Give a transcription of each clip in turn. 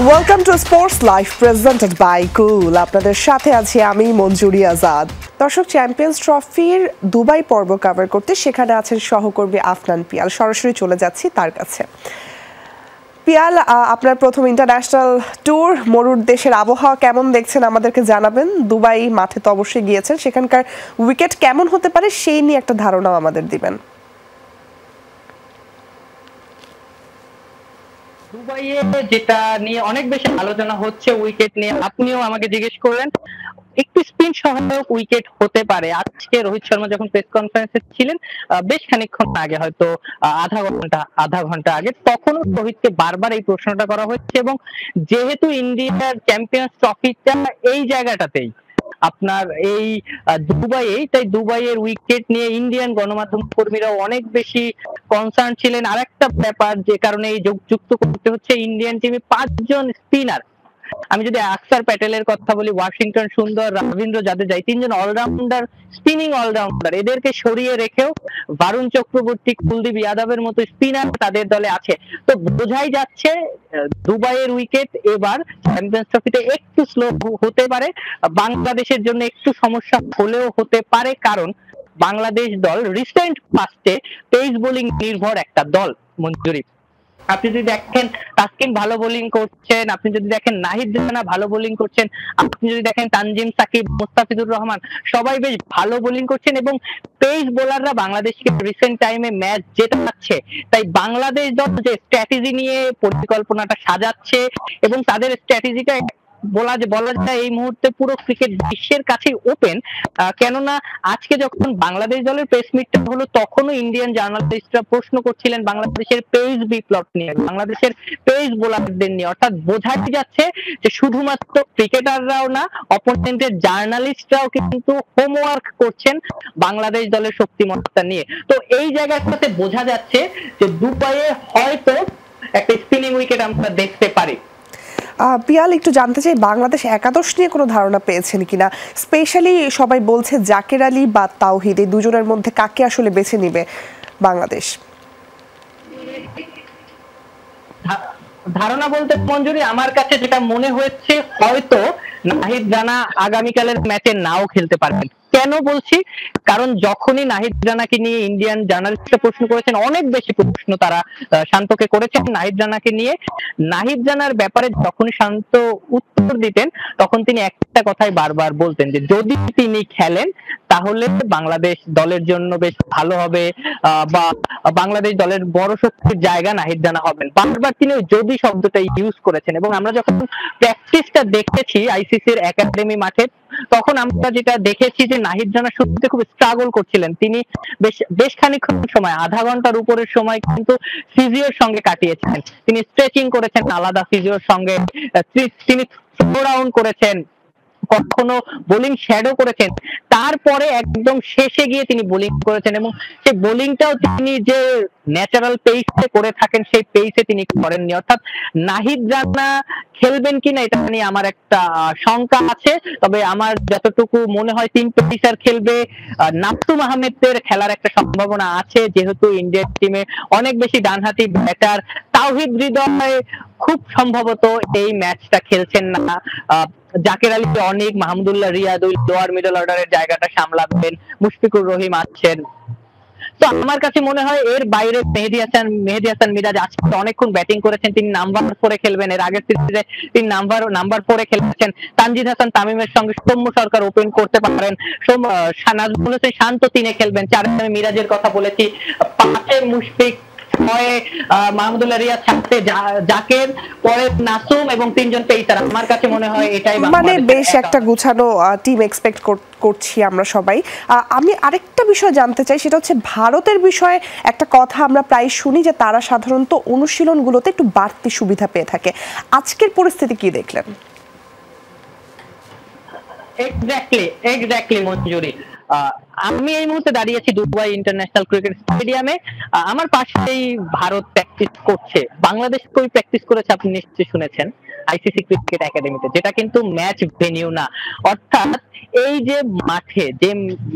Welcome to sports live presented by cool. আপনাদের সাথে আছি আমি মঞ্জুরি আজাদ। দর্শক, চ্যাম্পিয়ন্স ট্রফির দুবাই পর্ব কভার করতে সেখানে আছেন সহকর্মী আফনান পিয়াল। সরাসরি চলে যাচ্ছি তার কাছে। পিয়াল, আপনার প্রথম ইন্টারন্যাশনাল ট্যুর, মরুর দেশের আবহাওয়া কেমন দেখছেন আমাদেরকে জানাবেন। দুবাই মাঠে তো অবশ্যই গিয়েছেন, সেখানকার উইকেট কেমন হতে পারে সেই নিয়ে একটা ধারণাও আমাদের দিবেন। দুবাইয়ে যেটা নিয়ে অনেক বেশি আলোচনা হচ্ছে উইকেট নিয়ে, আপনিও আমাকে জিজ্ঞেস করলেন, একটু স্পিন সহায়ক উইকেট হতে পারে। আজকে রোহিত শর্মা যখন প্রেস কনফারেন্সে ছিলেন বেশ খানিকক্ষণ আগে, হয়তো আধা ঘন্টা আগে, তখনও রোহিতকে বারবার এই প্রশ্নটা করা হচ্ছে। এবং যেহেতু ইন্ডিয়ার চ্যাম্পিয়ন্স ট্রফিটা এই জায়গাটাতেই আপনার এই দুবাইয়ে, তাই দুবাইয়ের উইকেট নিয়ে ইন্ডিয়ান গণমাধ্যম কর্মীরাও অনেক বেশি কনসার্ন ছিলেন। আরেকটা ব্যাপার যে কারণে এই যুক্ত করতে হচ্ছে, ইন্ডিয়ান টিমে 5 জন স্পিনার, আমি যদি আকসার প্যাটেলের কথা বলি, ওয়াশিংটন সুন্দর, রবীন্দ্র জাদেজা, এই 3 জন অলরাউন্ডার, স্পিনিং অলরাউন্ডার, এদেরকে সরিয়ে রেখেও বারুণ চক্রবর্তী, কুলদীপ যাদবের মতো স্পিনার তাদের দলে আছে। তো বোঝাই যাচ্ছে দুবাইয়ের উইকেট এবার চ্যাম্পিয়ন্স ট্রফিতে একটু স্লো হতে পারে। বাংলাদেশের জন্য একটু সমস্যা হলেও হতে পারে, কারণ বাংলাদেশ দল রিসেন্ট পাস্টে পেস বোলিং নির্ভর একটা দল। মঞ্জুরি, আপনি যদি দেখেন তাসকিন ভালো বোলিং করছেন, আপনি যদি দেখেন নাহিদ রানা ভালো বোলিং করছেন, আপনি যদি দেখেন তানজিম সাকিব, মুস্তাফিজুর রহমান, সবাই বেশ ভালো বোলিং করছেন এবং পেস বোলাররা বাংলাদেশকে রিসেন্ট টাইমে ম্যাচ জেতাচ্ছে। তাই বাংলাদেশ দল যে স্ট্র্যাটেজি নিয়ে পরিকল্পনাটা সাজাচ্ছে এবং তাদের স্ট্র্যাটেজিটা বলা যায় এই মুহূর্তে পুরো ক্রিকেট বিশ্বের কাছেই ওপেন। কেননা আজকে যখন বাংলাদেশ দলের প্রেস মিটটা হলো, তখনও ইন্ডিয়ান জার্নালিস্টরা প্রশ্ন করছিলেন বাংলাদেশের পেস বিপ্লব নিয়ে, বাংলাদেশের পেস বোলারদের নিয়ে। অর্থাৎ বোঝাই যাচ্ছে যে শুধুমাত্র ক্রিকেটাররাও না, অপোনেন্টের জার্নালিস্টরাও কিন্তু হোমওয়ার্ক করছেন বাংলাদেশ দলের শক্তিমত্তা নিয়ে। তো এই জায়গাটাতে বোঝা যাচ্ছে যে দুবাইয়ে হয়তো একটা স্পিনিং উইকেট আমরা দেখতে পারি। পিয়াল, একটু জানতে চাই বাংলাদেশ একাদশ নিয়ে কোনো ধারণা পেয়েছেন কিনা? স্পেশালি সবাই বলছে জাকের আলী বা তাওহিদ, এই দুজনের মধ্যে কাকে আসলে বেছে নিবে বাংলাদেশ? ধারণা বলতে মঞ্জুরি, আমার কাছে যেটা মনে হচ্ছে, হয়তো নাহিদ রানা আগামীকালের ম্যাচে নাও খেলতে পারবেন। কেন বলছি? কারণ যখনই নাহিদ রানাকে নিয়ে ইন্ডিয়ান জার্নালিস্টরা প্রশ্ন করেছেন, অনেক বেশি প্রশ্ন তারা শান্তকে করেছেন নাহিদ রানাকে নিয়ে, নাহিদ রানার ব্যাপারে যখনই শান্ত উত্তর দিতেন, তখন তিনি একটা কথাই বারবার বলতেন যে যদি তিনি খেলেন তাহলে বাংলাদেশ দলের জন্য বেশ ভালো হবে, বা বাংলাদেশ দলের বড় শক্তির জায়গা নাহিদ রানা হবেন। বারবার তিনি যদি শব্দটা ইউজ করেছেন। এবং আমরা যখন প্র্যাকটিসটা দেখেছি আইসিসির একাডেমি মাঠে, তখন আমরা যেটা দেখেছি যে নাহিদ রানা শুরুতে খুব স্ট্রাগল করছিলেন। তিনি বেশ খানিকক্ষণ সময়, আধা ঘন্টার উপরের সময় কিন্তু ফিজিওর সঙ্গে কাটিয়েছেন। তিনি স্ট্রেচিং করেছেন আলাদা ফিজিওর সঙ্গে, তিনি থ্রো রাউন্ড করেছেন, কখনো বোলিং শ্যাডো করেছেন, তারপরে একদম শেষে গিয়ে তিনি বোলিং করেছেন। এবং সেই বোলিংটাও তিনি যে ন্যাচারাল পেসে করে থাকেন, সেই পেসে তিনি করেননি। অর্থাৎ নাহিদ রানা খেলবেন কিনা এটা নিয়ে আমার একটা শঙ্কা আছে। তবে আমার যতটুকু মনে হয় 3 পেসার খেলবে। নাসুম আহমেদের খেলার একটা সম্ভাবনা আছে, যেহেতু ইন্ডিয়ান টিমে অনেক বেশি ডানহাতি ব্যাটার। তাওহিদ হৃদয় খুব সম্ভবত এই ম্যাচটা খেলছেন না। জাকের আলী, অনিক, মাহমুদুল্লাহ রিয়াদুল লোয়ার মিডল অর্ডারের জায়গাটা সামলাবেন, মুশফিকুর রহিম আছেন। তো আমার কাছে মনে হয় এর বাইরে মেহেদী হাসান মিরাজ আজকে অনেকক্ষণ ব্যাটিং করেছেন, তিনি নাম্বার 4-এ খেলবেন। এর আগের সিরিজে তিনি নাম্বার 4-এ খেলেছেন। তানজিদ হাসান তামিমের সঙ্গে সৌম্য সরকার ওপেন করতে পারেন, নাজমুল হোসেন শান্ত 3-এ খেলবেন। 4-এ আমি মিরাজের কথা বলেছি, 5-এ মুশফিক, 6-এ মাহমুদুল্লাহ রিয়াদ, 7-এ জাকের, পরে নাসুম এবং 3 জন পেসার। আমার কাছে মনে হয় এটাই মানে বেশ একটা গুছানো টিম এক্সপেক্ট করছি আমরা সবাই। আমি আরেকটা বিষয় জানতে চাই, সেটা হচ্ছে ভারতের বিষয়ে একটা কথা আমরা প্রায় শুনি যে তারা সাধারণত অনুশীলনগুলোতে একটু বাড়তি সুবিধা পেয়ে থাকে। আজকের পরিস্থিতি কি দেখলেন? এক্স্যাক্টলি মঞ্জুরি, আমি এই মুহূর্তে দাঁড়িয়েছি দুবাই ইন্টারন্যাশনাল ক্রিকেট স্টেডিয়ামে। আমার পাশেই ভারত প্র্যাকটিস করছে। বাংলাদেশ কই প্র্যাকটিস করেছে আপনি নিশ্চয়ই শুনেছেন, আইসিসি ক্রিকেট একাডেমিতে, যেটা কিন্তু ম্যাচ ভেনিউ না। অর্থাৎ এই যে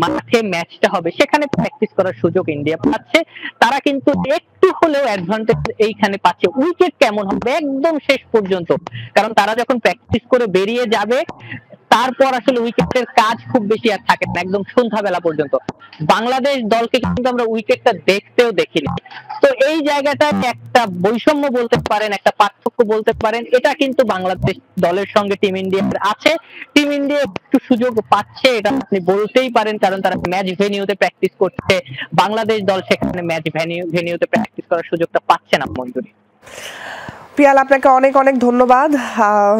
মাঠে ম্যাচটা হবে, সেখানে প্র্যাকটিস করার সুযোগ ইন্ডিয়া পাচ্ছে। তারা কিন্তু একটু হলেও অ্যাডভান্টেজ এইখানে পাচ্ছে। উইকেট কেমন হবে একদম শেষ পর্যন্ত, কারণ তারা যখন প্র্যাকটিস করে বেরিয়ে যাবে তারপর আসলে উইকেটের কাজ খুব বেশি আর থাকে না, একদম সন্ধ্যাবেলা পর্যন্ত। বাংলাদেশ দলকে কিন্তু আমরা উইকেটটা দেখতেও দেখিনি। তো এই জায়গাটায় একটা বৈষম্য বলতে পারেন, একটা পার্থক্য বলতে পারেন, এটা কিন্তু বাংলাদেশ দলের সঙ্গে টিম ইন্ডিয়ার আছে। টিম ইন্ডিয়া একটু সুযোগ পাচ্ছে, এটা আপনি বলতেই পারেন, কারণ তারা ম্যাচ ভেনিউতে প্র্যাকটিস করছে। বাংলাদেশ দল সেখানে ম্যাচ ভেনিউতে প্র্যাকটিস করার সুযোগটা পাচ্ছে না মঞ্জুরি। পিয়াল, আপনাকে অনেক অনেক ধন্যবাদ।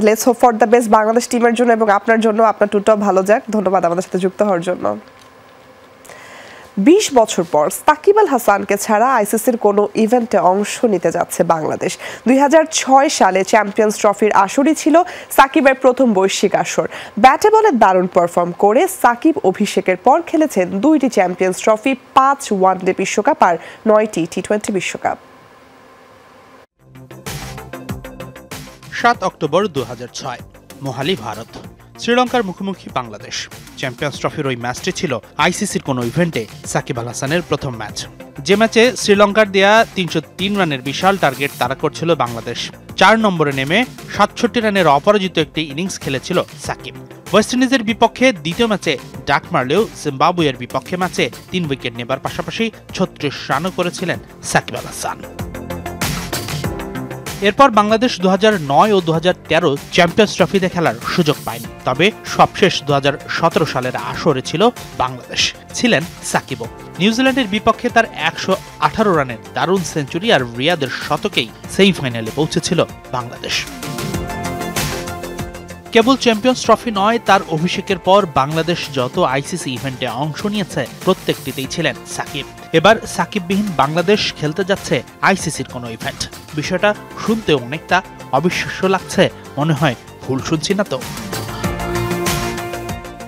Let's hope for the best Bangladesh টিমের জন্য এবং আপনার জন্য, আপনার টুরটাও ভালো যাক। ধন্যবাদ আমাদের সাথে যুক্ত হওয়ার জন্য। 20 বছর পর সাকিব আল হাসানকে ছাড়া আইসিসির কোনো ইভেন্টে অংশ নিতে যাচ্ছে বাংলাদেশ। 2006 সালে চ্যাম্পিয়ন্স ট্রফির আসরই ছিল সাকিবের প্রথম বৈশ্বিক আসর। ব্যাটে বলে দারুণ পারফর্ম করে সাকিব অভিষেকের পর খেলেছেন 2টি চ্যাম্পিয়ন্স ট্রফি, 5 ওয়ানডে বিশ্বকাপ আর 9টি টি-20 বিশ্বকাপ। 7 অক্টোবর 2006, মোহালি, ভারত। শ্রীলঙ্কার মুখোমুখি বাংলাদেশ। চ্যাম্পিয়ন্স ট্রফির ওই ম্যাচটি ছিল আইসিসির কোনো ইভেন্টে সাকিব আল হাসানের প্রথম ম্যাচ। যে ম্যাচে শ্রীলঙ্কার দেয়া 303 রানের বিশাল টার্গেট তাড়া করছিল বাংলাদেশ। 4 নম্বরে নেমে 67 রানের অপরাজিত একটি ইনিংস খেলেছিল সাকিব। ওয়েস্ট ইন্ডিজের বিপক্ষে দ্বিতীয় ম্যাচে ডাক মারলেও জিম্বাবুয়ের বিপক্ষে ম্যাচে 3 উইকেট নেবার পাশাপাশি 36 রানও করেছিলেন সাকিব আল হাসান। এরপর বাংলাদেশ 2009 ও 2013 চ্যাম্পিয়ন্স ট্রফিতে খেলার সুযোগ পায়নি। তবে সবশেষ 2017 সালের আসরে ছিল বাংলাদেশ, ছিলেন সাকিবও। নিউজিল্যান্ডের বিপক্ষে তার 118 রানের দারুণ সেঞ্চুরি আর রিয়াদের শতকেই সেমিফাইনালে পৌঁছেছিল বাংলাদেশ। কেবল চ্যাম্পিয়ন্স ট্রফি নয়, তার অভিষেকের পর বাংলাদেশ যত আইসিসি ইভেন্টে অংশ নিয়েছে প্রত্যেকটিতেই ছিলেন সাকিব। এবার সাকিববিহীন বাংলাদেশ খেলতে যাচ্ছে আইসিসির কোনো ইভেন্ট। বিষয়টা শুনতে অনেকটা অবিশ্বাস্য লাগছে, মনে হয় ভুল শুনছি না তো।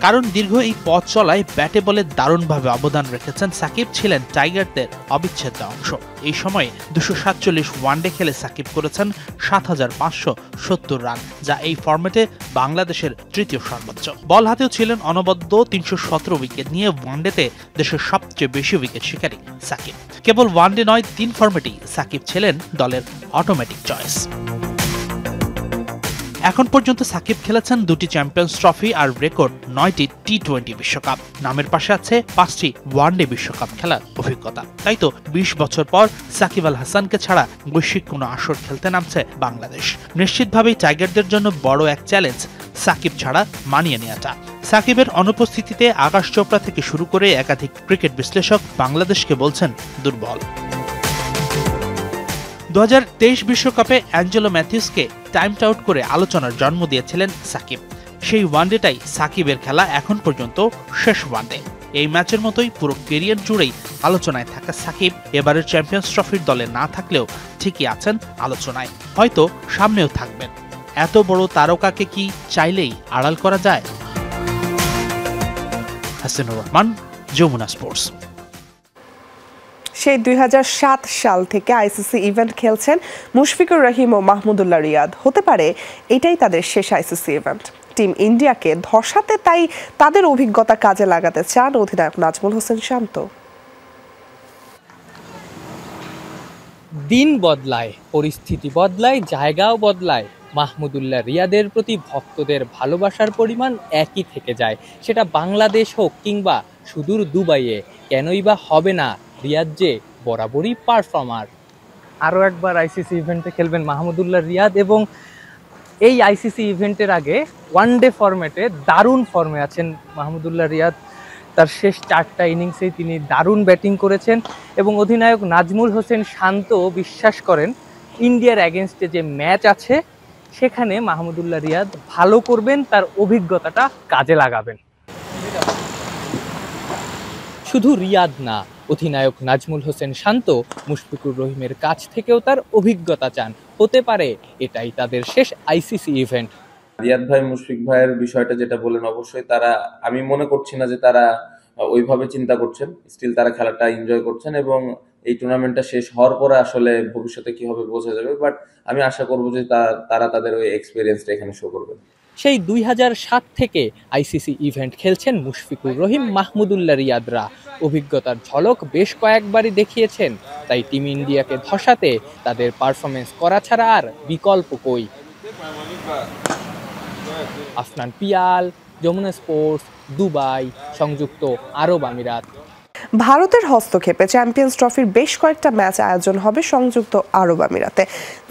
কারণ দীর্ঘ এই পথ চলায় ব্যাটে বলে দারুণভাবে অবদান রেখেছেন সাকিব, ছিলেন টাইগারদের অবিচ্ছেদ্য অংশ। এই সময়ে 247 ওয়ানডে খেলে সাকিব করেছেন 7570 রান, যা এই ফরম্যাটে বাংলাদেশের তৃতীয় সর্বোচ্চ। বল হাতেও ছিলেন অনবদ্য, 317 উইকেট নিয়ে ওয়ানডেতে দেশের সবচেয়ে বেশি উইকেট শিকারী সাকিব। কেবল ওয়ানডে নয়, 3 ফরম্যাটেই সাকিব ছিলেন দলের অটোমেটিক চয়েস। এখন পর্যন্ত সাকিব খেলেছেন 2টি চ্যাম্পিয়ন্স ট্রফি আর রেকর্ড 9টি টি-20 বিশ্বকাপ। নামের পাশে আছে 5টি ওয়ানডে বিশ্বকাপ খেলার অভিজ্ঞতা। তাই তো 20 বছর পর সাকিব আল হাসানকে ছাড়া বৈশ্বিক কোনো আসর খেলতে নামছে বাংলাদেশ। নিশ্চিতভাবেই টাইগারদের জন্য বড় এক চ্যালেঞ্জ সাকিব ছাড়া মানিয়ে নেওয়াটা। সাকিবের অনুপস্থিতিতে আকাশ চোপড়া থেকে শুরু করে একাধিক ক্রিকেট বিশ্লেষক বাংলাদেশকে বলছেন দুর্বল। 2023 বিশ্বকাপে অ্যাঞ্জেলো ম্যাথিউসকে টাইম আউট করে আলোচনার জন্ম দিয়েছিলেন সাকিব। সেই ওয়ানডেটাই সাকিবের খেলা এখন পর্যন্ত শেষ ওয়ানডে। এই ম্যাচের মতোই পুরো ক্যারিয়ার জুড়েই আলোচনায় থাকা সাকিব এবারের চ্যাম্পিয়ন্স ট্রফির দলে না থাকলেও ঠিকই আছেন আলোচনায়, হয়তো সামনেও থাকবেন। এত বড় তারকাকে কি চাইলেই আড়াল করা যায়? হাসানুর রহমান, যমুনা স্পোর্টস। সেই 2007 সাল থেকে আইসিসি ইভেন্ট খেলছেন মুশফিকুর রহিম ও মাহমুদুল্লাহ রিয়াদ। হতে পারে এটাই তাদের শেষ আইসিসি ইভেন্ট। টিম ইন্ডিয়াকে ধসাতে তাই তাদের অভিজ্ঞতা কাজে লাগাতে চান অধিনায়ক নাজমুল হোসেন শান্ত। দিন বদলায়, পরিস্থিতি বদলায়, জায়গাও বদলায়, মাহমুদুল্লাহ রিয়াদের প্রতি ভক্তদের ভালোবাসার পরিমাণ একই থেকে যায়। সেটা বাংলাদেশ হোক কিংবা সুদূর দুবাইয়ে, কেনই বা হবে না? রিয়াদ যে বরাবরই পারফর্মার। আরও একবার আইসিসি ইভেন্টে খেলবেন মাহমুদুল্লাহ রিয়াদ, এবং এই আইসিসি ইভেন্টের আগে ওয়ানডে ফরম্যাটে দারুণ ফর্মে আছেন মাহমুদুল্লাহ রিয়াদ। তার শেষ 4টা ইনিংসেই তিনি দারুণ ব্যাটিং করেছেন এবং অধিনায়ক নাজমুল হোসেন শান্ত বিশ্বাস করেন ইন্ডিয়ার অ্যাগেনস্টে যে ম্যাচ আছে সেখানে মাহমুদুল্লাহ রিয়াদ ভালো করবেন, তার অভিজ্ঞতাটা কাজে লাগাবেন। শুধু রিয়াদ না, অধিনায়ক নাজমুল হোসেন শান্ত মুশফিকুর রহিমের কাছ থেকেও তার অভিজ্ঞতা চান। হতে পারে এটাই তাদের শেষ আইসিসি ইভেন্ট। রিয়াদ ভাই, মুশফিক ভাইয়ের বিষয়টা যেটা বলেন, অবশ্যই তারা, আমি মনে করছি না যে তারা ওইভাবে চিন্তা করছেন। স্টিল তারা খেলাটা এনজয় করছেন এবং এই টুর্নামেন্টটা শেষ হওয়ার পরে আসলে ভবিষ্যতে কি হবে বোঝা যাবে। বাট আমি আশা করবো যে তারা তাদের ওই এক্সপিরিয়েন্সটা এখানে শো করবেন। সেই 2007 থেকে আইসিসি ইভেন্ট খেলছেন মুশফিকুর রহিম, মাহমুদুল্লাহ রিয়াদরা। অভিজ্ঞতার ঝলক বেশ কয়েকবারই দেখিয়েছেন, তাই টিম ইন্ডিয়াকে ধসাতে তাদের পারফরমেন্স করা ছাড়া আর বিকল্প কই। আফনান পিয়াল, যমুনা স্পোর্টস, দুবাই, সংযুক্ত আরব আমিরাত। ভারতের হস্তক্ষেপে চ্যাম্পিয়ন্স ট্রফির বেশ কয়েকটা ম্যাচ আয়োজন হবে সংযুক্ত আরব আমিরাতে,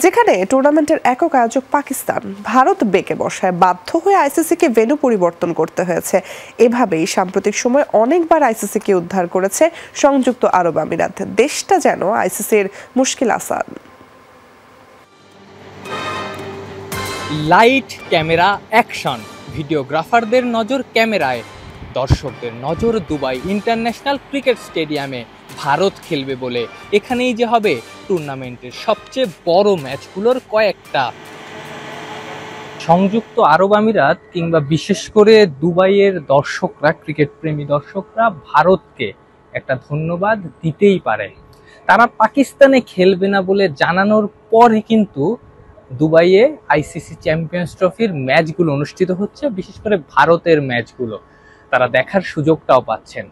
যেখানে টুর্নামেন্টের একক আয়োজক পাকিস্তান। ভারত বেঁকে বসায় বাধ্য হয়ে আইসিসিকে ভেন্যু পরিবর্তন করতে হয়েছে। এভাবেই সাম্প্রতিক সময় অনেকবার আইসিসিকে উদ্ধার করেছে সংযুক্ত আরব আমিরাত। দেশটা যেন আইসিসির মুশকিল আসান। লাইট, ক্যামেরা, অ্যাকশন, ভিডিওগ্রাফারদের নজর ক্যামেরায়, দর্শকদের নজর দুবাই ইন্টারন্যাশনাল ক্রিকেট স্টেডিয়ামে। ভারত খেলবে বলে এখানেই যে হবে টুর্নামেন্টের সবচেয়ে বড় ম্যাচগুলোর কয়েকটা। সংযুক্ত আরব আমিরাত কিংবা বিশেষ করে দুবাইয়ের দর্শকরা, ক্রিকেট প্রেমী দর্শকরা ভারতকে একটা ধন্যবাদ দিতেই পারে। তারা পাকিস্তানে খেলবে না বলে জানানোর পরই কিন্তু দুবাইয়ে আইসিসি চ্যাম্পিয়ন্স ট্রফির ম্যাচগুলো অনুষ্ঠিত হচ্ছে, বিশেষ করে ভারতের ম্যাচগুলো তারা দেখার সুযোগটাও পাচ্ছেন।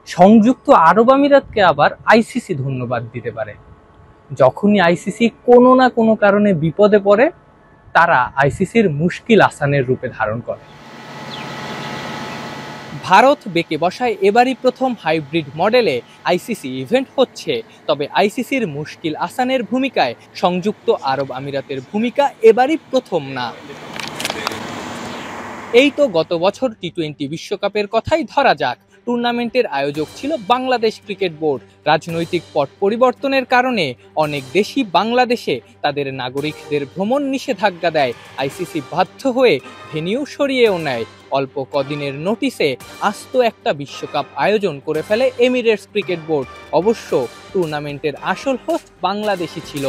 সংযুক্ত আরব আমিরাতকে আবার আইসিসি ধন্যবাদ দিতে পারে। যখনই আইসিসি কোনো না কোনো কারণে বিপদে পড়ে, তারা আইসিসির মুশকিল আসানের রূপে ধারণ করে। ভারত বেঁকে বসায় এবারই প্রথম হাইব্রিড মডেলে আইসিসি ইভেন্ট হচ্ছে। তবে আইসিসির মুশকিল আসানের ভূমিকায় সংযুক্ত আরব আমিরাতের ভূমিকা এবারই প্রথম না। এই তো গত বছর টি-20 বিশ্বকাপের কথাই ধরা যাক। টুর্নামেন্টের আয়োজক ছিল বাংলাদেশ ক্রিকেট বোর্ড। রাজনৈতিক পট পরিবর্তনের কারণে অনেক দেশই বাংলাদেশে তাদের নাগরিকদের ভ্রমণ নিষেধাজ্ঞা দেয়। আইসিসি বাধ্য হয়ে ভেন্যু সরিয়েও নেয়। অল্প কদিনের নোটিসে আস্ত একটা বিশ্বকাপ আয়োজন করে ফেলে এমিরেটস ক্রিকেট বোর্ড। অবশ্য টুর্নামেন্টের আসল হোস্ট বাংলাদেশই ছিল।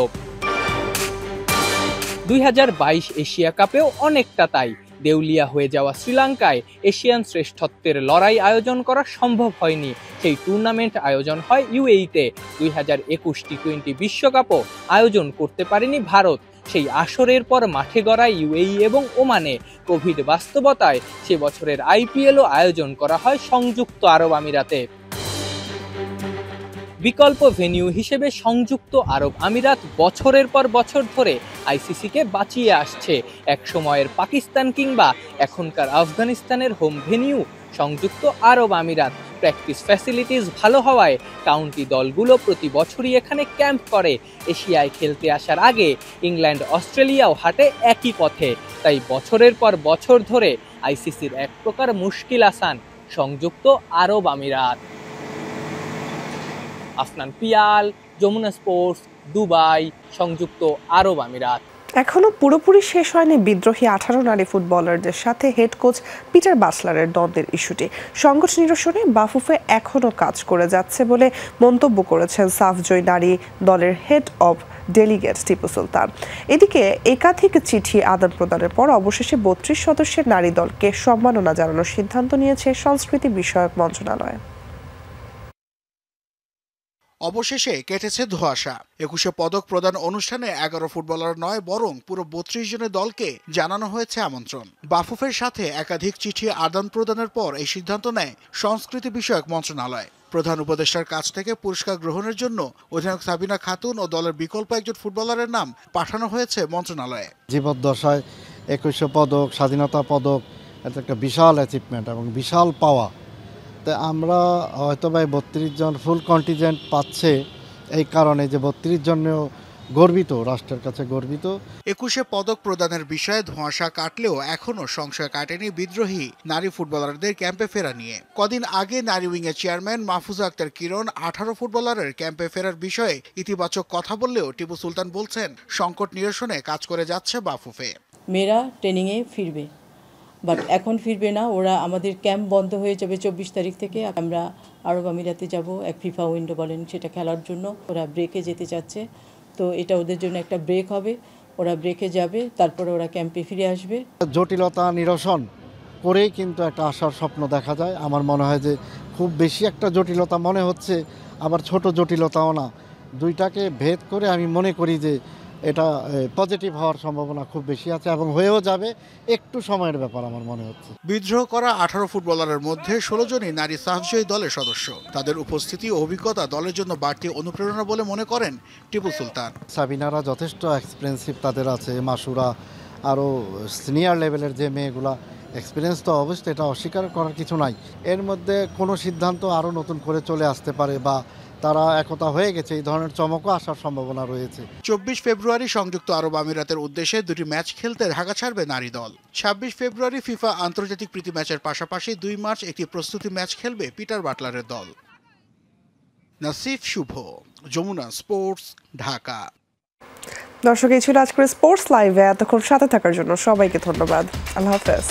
2022 এশিয়া কাপেও অনেকটা তাই। দেউলিয়া হয়ে যাওয়া শ্রীলঙ্কায় এশিয়ান শ্রেষ্ঠত্বের লড়াই আয়োজন করা সম্ভব হয়নি। সেই টুর্নামেন্ট আয়োজন হয় ইউএইতে। 2021 টি-20 বিশ্বকাপও আয়োজন করতে পারেনি ভারত। সেই আসরের পর মাঠে গড়ায় ইউএই এবং ওমানে। কোভিড বাস্তবতায় সে বছরের আইপিএলও আয়োজন করা হয় সংযুক্ত আরব আমিরাতে। বিকল্প ভেন্যু হিসেবে সংযুক্ত আরব আমিরাত বছরের পর বছর ধরে আইসিসিকে বাঁচিয়ে আসছে। এক সময়ের পাকিস্তান কিংবা এখনকার আফগানিস্তানের হোম ভেন্যু সংযুক্ত আরব আমিরাত। প্র্যাকটিস ফ্যাসিলিটিস ভালো হওয়ায় কাউন্টি দলগুলো প্রতি বছরই এখানে ক্যাম্প করে। এশিয়ায় খেলতে আসার আগে ইংল্যান্ড, অস্ট্রেলিয়াও হাঁটে একই পথে। তাই বছরের পর বছর ধরে আইসিসির এক প্রকার মুশকিল আসান সংযুক্ত আরব আমিরাত। আফনান পিয়াল, যমুনা স্পোর্টস, দুবাই, সংযুক্ত আরব আমিরাত। এখনো পুরোপুরি শেষ হয়নি বিদ্রোহী 18 নারী ফুটবলারদের সাথে হেড কোচ পিটার বাটলারের দ্বন্দ্বের ইস্যুটি। সংকট নিরসনে বাফুফে এখনো কাজ করে যাচ্ছে বলে মন্তব্য করেছেন সাফজয়ী নারী দলের head of delegate Tipu Sultan. এদিকে একাধিক চিঠি আদান প্রদানের পর অবশেষে 32 সদস্যের নারী দলকে সম্মাননা জানানোর সিদ্ধান্ত নিয়েছে সংস্কৃতি বিষয়ক মন্ত্রণালয়। অবশেষে কেটেছে ধোঁয়াশা। 21 পদক প্রদান অনুষ্ঠানে 11 ফুটবলার নয়, বরং পুরো 32 জনের দলকে জানানো হয়েছে আমন্ত্রণ। বাফুফের সাথে একাধিক চিঠি আদান প্রদানের পর এই সিদ্ধান্ত নেয় সংস্কৃতি বিষয়ক মন্ত্রণালয়। প্রধান উপদেষ্টার কাছ থেকে পুরস্কার গ্রহণের জন্য অধিনায়ক সাবিনা খাতুন ও দলের বিকল্প একজন ফুটবলারের নাম পাঠানো হয়েছে মন্ত্রণালয়ে। জীবদ্দশায় 21 পদক, স্বাধীনতা পদক, এটা একটা বিশাল অ্যাচিভমেন্ট এবং বিশাল পাওয়া। তাই আমরা হয়তো বা 32 জন ফুল কন্টিজেন্ট পাচ্ছে এই কারণে যে 32 জনেও গর্বিত, রাষ্ট্রের কাছে গর্বিত। 21 পদক প্রদানের বিষয়ে ধোঁয়াশা কাটলেও এখনও সংশয় কাটেনি বিদ্রোহী নারী ফুটবলারদের ক্যাম্পে ফেরা নিয়ে। কদিন আগে নারী উইংয়ের চেয়ারম্যান মাহফুজা আক্তার কিরণ 18 ফুটবলারের ক্যাম্পে ফেরার বিষয়ে ইতিবাচক কথা বললেও টিপু সুলতান বলছেন সংকট নিরসনে কাজ করে যাচ্ছে বাফুফে। মেয়েরা ট্রেনিংয়ে ফিরবে, বাট এখন ফিরবে না। ওরা আমাদের ক্যাম্প বন্ধ হয়ে যাবে 24 তারিখ থেকে। আমরা আরব আমিরাতে যাব, এক ফিফা উইন্ডো বলেন সেটা খেলার জন্য। ওরা ব্রেকে যেতে চাচ্ছে, তো এটা ওদের জন্য একটা ব্রেক হবে। ওরা ব্রেকে যাবে, তারপরে ওরা ক্যাম্পে ফিরে আসবে। জটিলতা নিরসন করেই কিন্তু একটা আশার স্বপ্ন দেখা যায়। আমার মনে হয় যে খুব বেশি একটা জটিলতা মনে হচ্ছে, আবার ছোট জটিলতাও না। দুইটাকে ভেদ করে আমি মনে করি যে এটা পজিটিভ হওয়ার সম্ভাবনা খুব বেশি আছে এবং হয়েও যাবে, একটু সময়ের ব্যাপার আমার মনে হচ্ছে। বিদ্রোহ করা 18 ফুটবলারের মধ্যে 16 জনই নারী সাফজয়ী দলের সদস্য। তাদের উপস্থিতি ও অভিজ্ঞতা দলের জন্য বাড়তি অনুপ্রেরণা বলে মনে করেন টিপু সুলতান। সাবিনারা যথেষ্ট এক্সপেরিয়েন্সিভ তাদের আছে, মাসুরা আরও সিনিয়র লেভেলের যে মেয়েগুলা এক্সপিরিয়েন্স তো অবশ্যই, এটা অস্বীকার করার কিছু নাই। এর মধ্যে কোনো সিদ্ধান্ত আরও নতুন করে চলে আসতে পারে বা তারা একতা হয়ে গেছে, এই ধরনের চমকও আসার সম্ভাবনা রয়েছে। 24 ফেব্রুয়ারি সংযুক্ত আরব আমিরাতের উদ্দেশ্যে 2টি ম্যাচ খেলতে ঢাকা ছাড়বে নারী দল। 26 ফেব্রুয়ারি ফিফা আন্তর্জাতিক প্রীতি ম্যাচের পাশাপাশি 2 মার্চ একটি প্রস্তুতি ম্যাচ খেলবে পিটার বাটলারের দল। নাসিফ শুভ, যমুনা স্পোর্টস, ঢাকা। দর্শক, এই ছিল আজকের স্পোর্টস লাইভে। এতক্ষণ সাথে থাকার জন্য সবাইকে ধন্যবাদ। আল্লাহ হাফেজ।